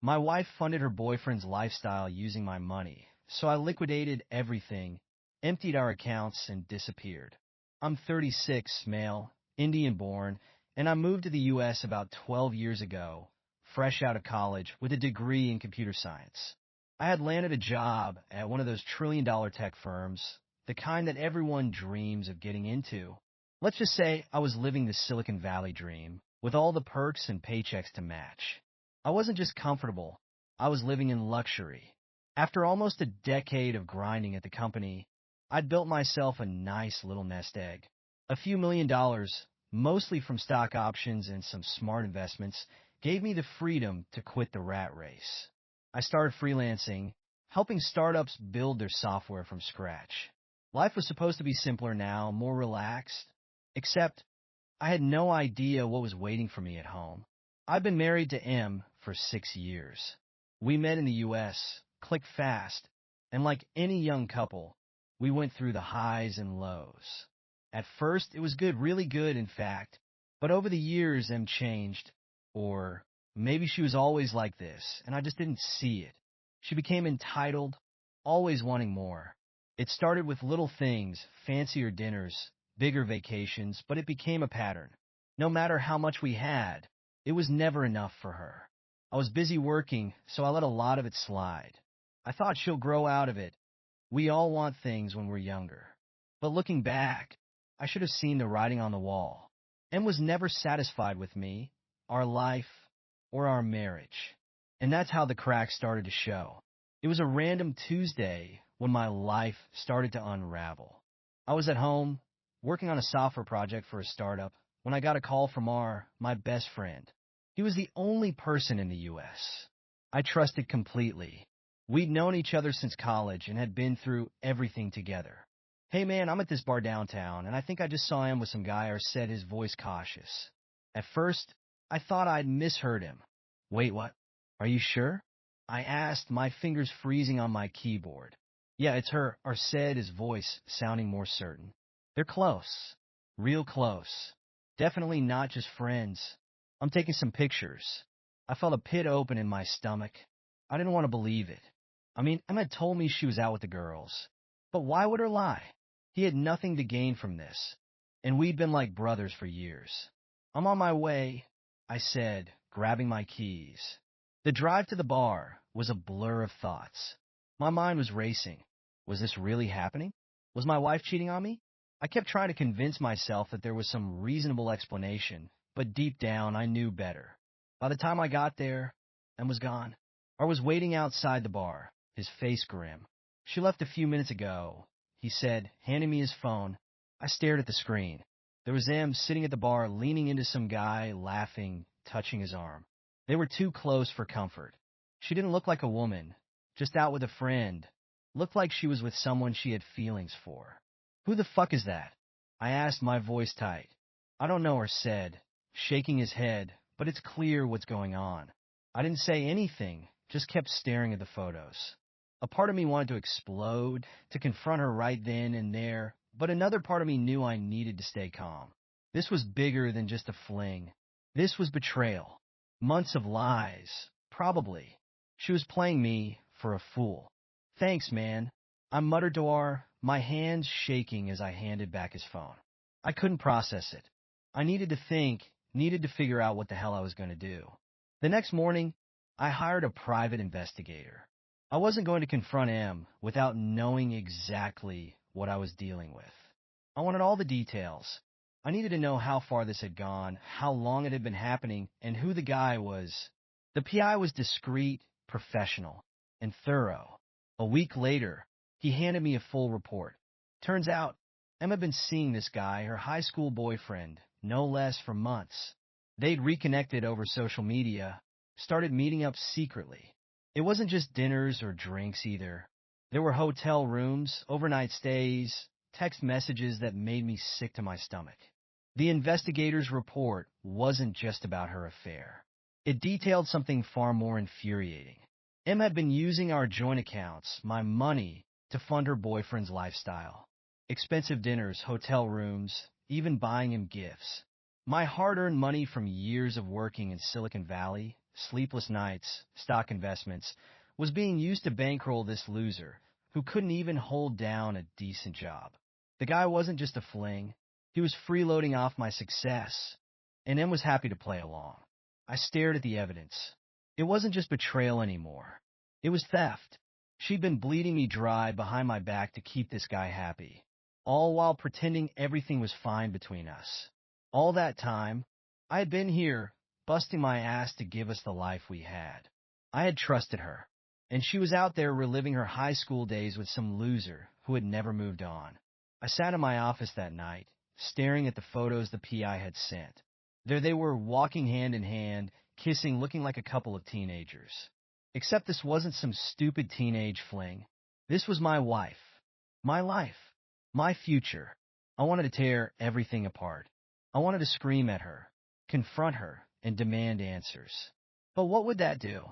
My wife funded her boyfriend's lifestyle using my money, so I liquidated everything, emptied our accounts, and disappeared. I'm 36, male, Indian-born, and I moved to the U.S. about 12 years ago, fresh out of college with a degree in computer science. I had landed a job at one of those trillion-dollar tech firms, the kind that everyone dreams of getting into. Let's just say I was living the Silicon Valley dream, with all the perks and paychecks to match. I wasn't just comfortable, I was living in luxury. After almost a decade of grinding at the company, I'd built myself a nice little nest egg. A few $1 million, mostly from stock options and some smart investments, gave me the freedom to quit the rat race. I started freelancing, helping startups build their software from scratch. Life was supposed to be simpler now, more relaxed, except I had no idea what was waiting for me at home. I've been married to M for 6 years. We met in the U.S., clicked fast, and like any young couple, we went through the highs and lows. At first, it was good, really good, in fact, but over the years, M changed, or maybe she was always like this, and I just didn't see it. She became entitled, always wanting more. It started with little things, fancier dinners, bigger vacations, but it became a pattern. No matter how much we had, it was never enough for her. I was busy working, so I let a lot of it slide. I thought she'll grow out of it. We all want things when we're younger. But looking back, I should have seen the writing on the wall. M was never satisfied with me, our life, or our marriage. And that's how the cracks started to show. It was a random Tuesday when my life started to unravel. I was at home, working on a software project for a startup, when I got a call from my best friend. He was the only person in the U.S. I trusted completely. We'd known each other since college and had been through everything together. "Hey man, I'm at this bar downtown, and I think I just saw him with some guy," or said, his voice cautious. At first, I thought I'd misheard him. "Wait, what? Are you sure?" I asked, my fingers freezing on my keyboard. "Yeah, it's her," or said, his voice sounding more certain. "They're close. Real close. Definitely not just friends. I'm taking some pictures." I felt a pit open in my stomach. I didn't want to believe it. I mean, Emma had told me she was out with the girls. But why would her lie? He had nothing to gain from this, and we'd been like brothers for years. "I'm on my way," I said, grabbing my keys. The drive to the bar was a blur of thoughts. My mind was racing. Was this really happening? Was my wife cheating on me? I kept trying to convince myself that there was some reasonable explanation, but deep down I knew better. By the time I got there, and was gone. I was waiting outside the bar, his face grim. "She left a few minutes ago," he said, handing me his phone. I stared at the screen. There was M sitting at the bar, leaning into some guy, laughing, touching his arm. They were too close for comfort. She didn't look like a woman, just out with a friend. Looked like she was with someone she had feelings for. "Who the fuck is that?" I asked, my voice tight. "I don't know," or said, shaking his head, "but it's clear what's going on." I didn't say anything, just kept staring at the photos. A part of me wanted to explode, to confront her right then and there, but another part of me knew I needed to stay calm. This was bigger than just a fling. This was betrayal. Months of lies, probably. She was playing me for a fool. "Thanks, man," I muttered to her, my hands shaking as I handed back his phone. I couldn't process it. I needed to think, needed to figure out what the hell I was going to do. The next morning, I hired a private investigator. I wasn't going to confront M without knowing exactly what I was dealing with. I wanted all the details. I needed to know how far this had gone, how long it had been happening, and who the guy was. The PI was discreet, professional, and thorough. A week later, he handed me a full report. Turns out, Emma had been seeing this guy, her high school boyfriend, no less, for months. They'd reconnected over social media, started meeting up secretly. It wasn't just dinners or drinks either. There were hotel rooms, overnight stays, text messages that made me sick to my stomach. The investigator's report wasn't just about her affair. It detailed something far more infuriating. Em had been using our joint accounts, my money, to fund her boyfriend's lifestyle. Expensive dinners, hotel rooms, even buying him gifts. My hard-earned money from years of working in Silicon Valley sleepless nights, stock investments, was being used to bankroll this loser who couldn't even hold down a decent job. The guy wasn't just a fling. He was freeloading off my success, and M was happy to play along. I stared at the evidence. It wasn't just betrayal anymore. It was theft. She'd been bleeding me dry behind my back to keep this guy happy, all while pretending everything was fine between us. All that time, I had been here, busting my ass to give us the life we had. I had trusted her, and she was out there reliving her high school days with some loser who had never moved on. I sat in my office that night, staring at the photos the PI had sent. There they were, walking hand in hand, kissing, looking like a couple of teenagers. Except this wasn't some stupid teenage fling. This was my wife, my life, my future. I wanted to tear everything apart. I wanted to scream at her, confront her, and demand answers. But what would that do?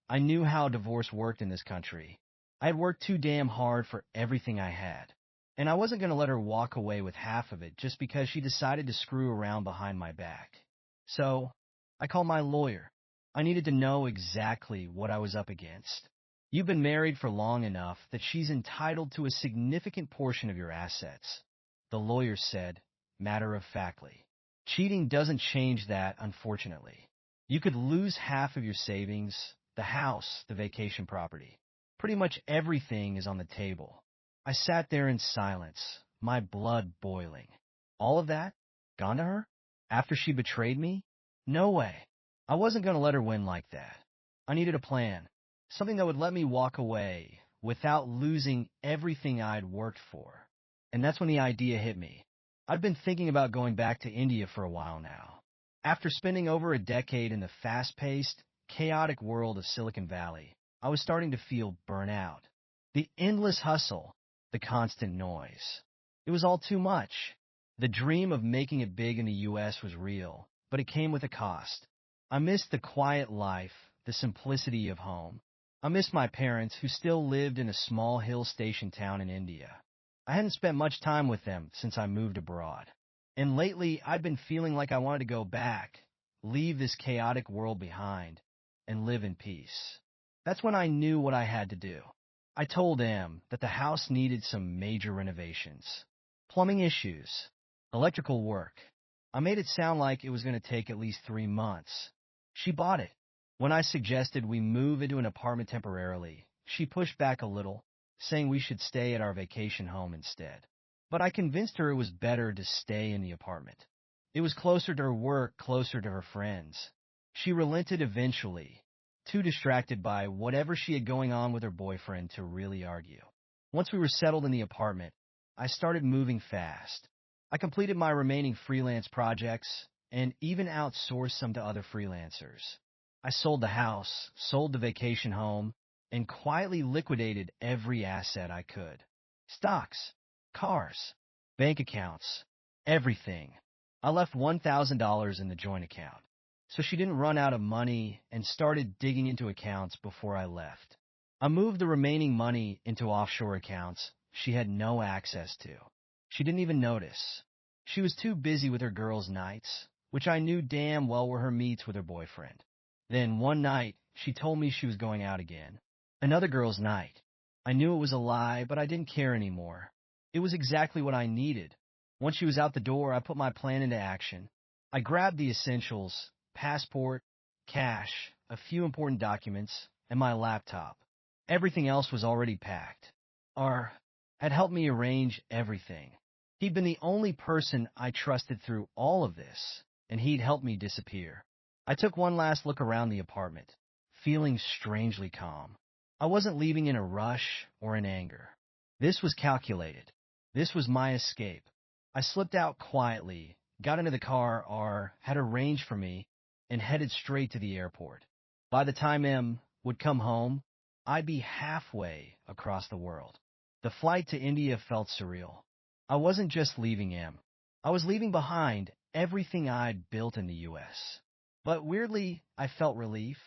I knew how divorce worked in this country. I had worked too damn hard for everything I had, and I wasn't going to let her walk away with half of it just because she decided to screw around behind my back. So, I called my lawyer. I needed to know exactly what I was up against. You've been married for long enough that she's entitled to a significant portion of your assets, the lawyer said, matter-of-factly. Cheating doesn't change that, unfortunately. You could lose half of your savings, the house, the vacation property. Pretty much everything is on the table. I sat there in silence, my blood boiling. All of that? Gone to her? After she betrayed me? No way. I wasn't going to let her win like that. I needed a plan, something that would let me walk away without losing everything I'd worked for. And that's when the idea hit me. I'd been thinking about going back to India for a while now. After spending over a decade in the fast-paced, chaotic world of Silicon Valley, I was starting to feel burnout. The endless hustle, the constant noise. It was all too much. The dream of making it big in the U.S. was real, but it came with a cost. I missed the quiet life, the simplicity of home. I missed my parents, who still lived in a small hill station town in India. I hadn't spent much time with them since I moved abroad. And lately, I'd been feeling like I wanted to go back, leave this chaotic world behind, and live in peace. That's when I knew what I had to do. I told Em that the house needed some major renovations. Plumbing issues, electrical work. I made it sound like it was going to take at least 3 months. She bought it. When I suggested we move into an apartment temporarily, she pushed back a little, saying we should stay at our vacation home instead. But I convinced her it was better to stay in the apartment. It was closer to her work, closer to her friends. She relented eventually, too distracted by whatever she had going on with her boyfriend to really argue. Once we were settled in the apartment, I started moving fast. I completed my remaining freelance projects and even outsourced some to other freelancers. I sold the house, sold the vacation home, and quietly liquidated every asset I could. Stocks, cars, bank accounts, everything. I left $1,000 in the joint account, so she didn't run out of money, and started digging into accounts before I left. I moved the remaining money into offshore accounts she had no access to. She didn't even notice. She was too busy with her girls' nights, which I knew damn well were her meets with her boyfriend. Then one night, she told me she was going out again. Another girls' night. I knew it was a lie, but I didn't care anymore. It was exactly what I needed. Once she was out the door, I put my plan into action. I grabbed the essentials: passport, cash, a few important documents, and my laptop. Everything else was already packed. R had helped me arrange everything. He'd been the only person I trusted through all of this, and he'd helped me disappear. I took one last look around the apartment, feeling strangely calm. I wasn't leaving in a rush or in anger. This was calculated. This was my escape. I slipped out quietly, got into the car R had arranged for me, and headed straight to the airport. By the time M would come home, I'd be halfway across the world. The flight to India felt surreal. I wasn't just leaving M. I was leaving behind everything I'd built in the U.S. But weirdly, I felt relief.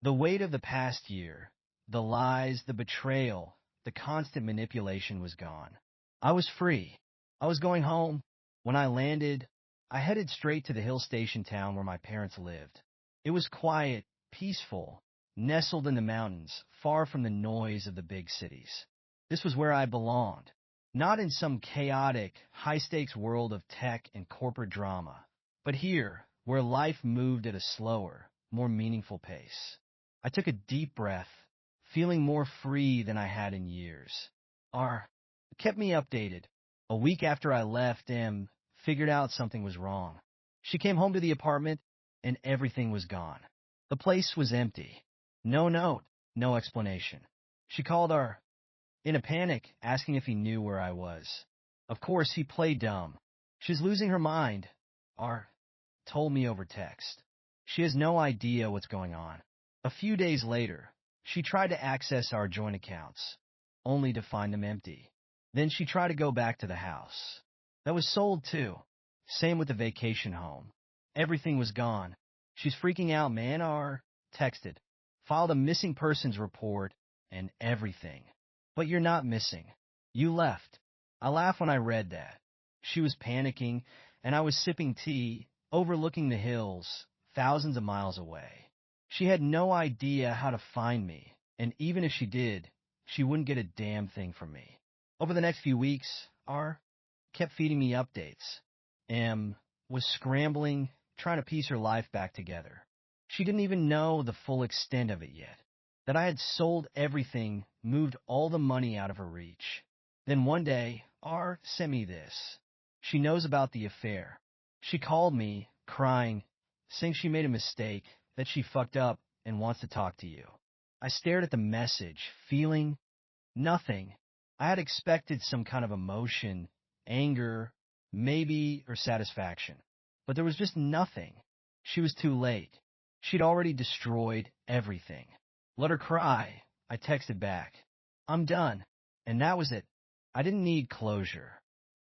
The weight of the past year, the lies, the betrayal, the constant manipulation was gone. I was free. I was going home. When I landed, I headed straight to the hill station town where my parents lived. It was quiet, peaceful, nestled in the mountains, far from the noise of the big cities. This was where I belonged, not in some chaotic, high-stakes world of tech and corporate drama, but here, where life moved at a slower, more meaningful pace. I took a deep breath, feeling more free than I had in years. R kept me updated. A week after I left, M figured out something was wrong. She came home to the apartment, and everything was gone. The place was empty. No note, no explanation. She called R in a panic, asking if he knew where I was. Of course, he played dumb. She's losing her mind. R told me over text. She has no idea what's going on. A few days later, she tried to access our joint accounts, only to find them empty. Then she tried to go back to the house. That was sold too. Same with the vacation home. Everything was gone. She's freaking out, man. R texted. Filed a missing persons report and everything. But you're not missing. You left. I laughed when I read that. She was panicking, and I was sipping tea, overlooking the hills, thousands of miles away. She had no idea how to find me, and even if she did, she wouldn't get a damn thing from me. Over the next few weeks, R kept feeding me updates. M was scrambling, trying to piece her life back together. She didn't even know the full extent of it yet. That I had sold everything, moved all the money out of her reach. Then one day, R sent me this. She knows about the affair. She called me, crying, saying she made a mistake, that she fucked up and wants to talk to you. I stared at the message, feeling nothing. I had expected some kind of emotion, anger, maybe, or satisfaction. But there was just nothing. She was too late. She'd already destroyed everything. Let her cry. I texted back. I'm done. And that was it. I didn't need closure.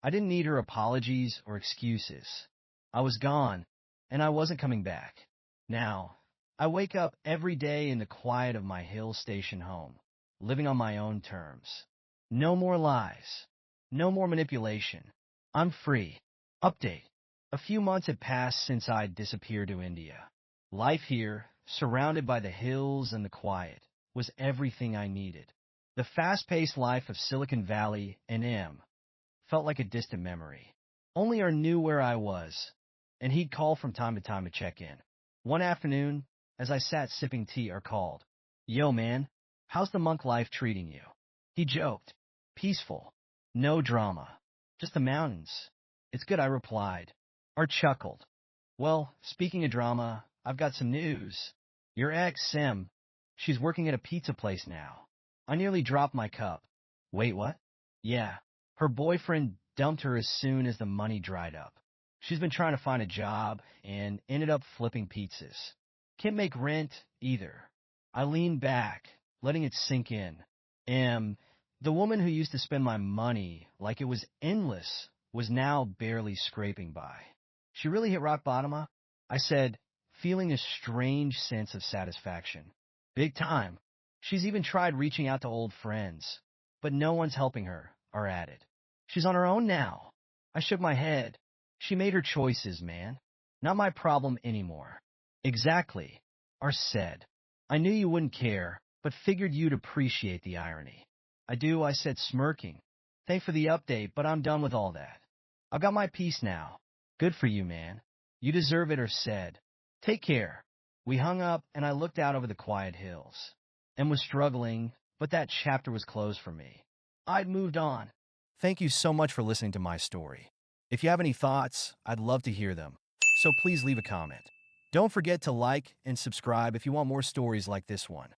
I didn't need her apologies or excuses. I was gone, and I wasn't coming back. Now, I wake up every day in the quiet of my hill station home, living on my own terms. No more lies. No more manipulation. I'm free. Update. A few months had passed since I'd disappeared to India. Life here, surrounded by the hills and the quiet, was everything I needed. The fast-paced life of Silicon Valley and M felt like a distant memory. Only R knew where I was, and he'd call from time to time to check in. One afternoon, as I sat sipping tea, R called. Yo, man, how's the monk life treating you? He joked. Peaceful. No drama. Just the mountains. It's good, I replied. R chuckled. Well, speaking of drama, I've got some news. Your ex, Sim, she's working at a pizza place now. I nearly dropped my cup. Wait, what? Yeah, her boyfriend dumped her as soon as the money dried up. She's been trying to find a job and ended up flipping pizzas. Can't make rent either. I leaned back, letting it sink in. The woman who used to spend my money like it was endless was now barely scraping by. She really hit rock bottom, huh? I said, feeling a strange sense of satisfaction. Big time. She's even tried reaching out to old friends, but no one's helping her, R added. She's on her own now. I shook my head. She made her choices, man. Not my problem anymore. Exactly, R said. I knew you wouldn't care, but figured you'd appreciate the irony. I do, I said, smirking. Thanks for the update, but I'm done with all that. I've got my peace now. Good for you, man. You deserve it, R said. Take care. We hung up, and I looked out over the quiet hills. And was struggling, but that chapter was closed for me. I'd moved on. Thank you so much for listening to my story. If you have any thoughts, I'd love to hear them. So please leave a comment. Don't forget to like and subscribe if you want more stories like this one.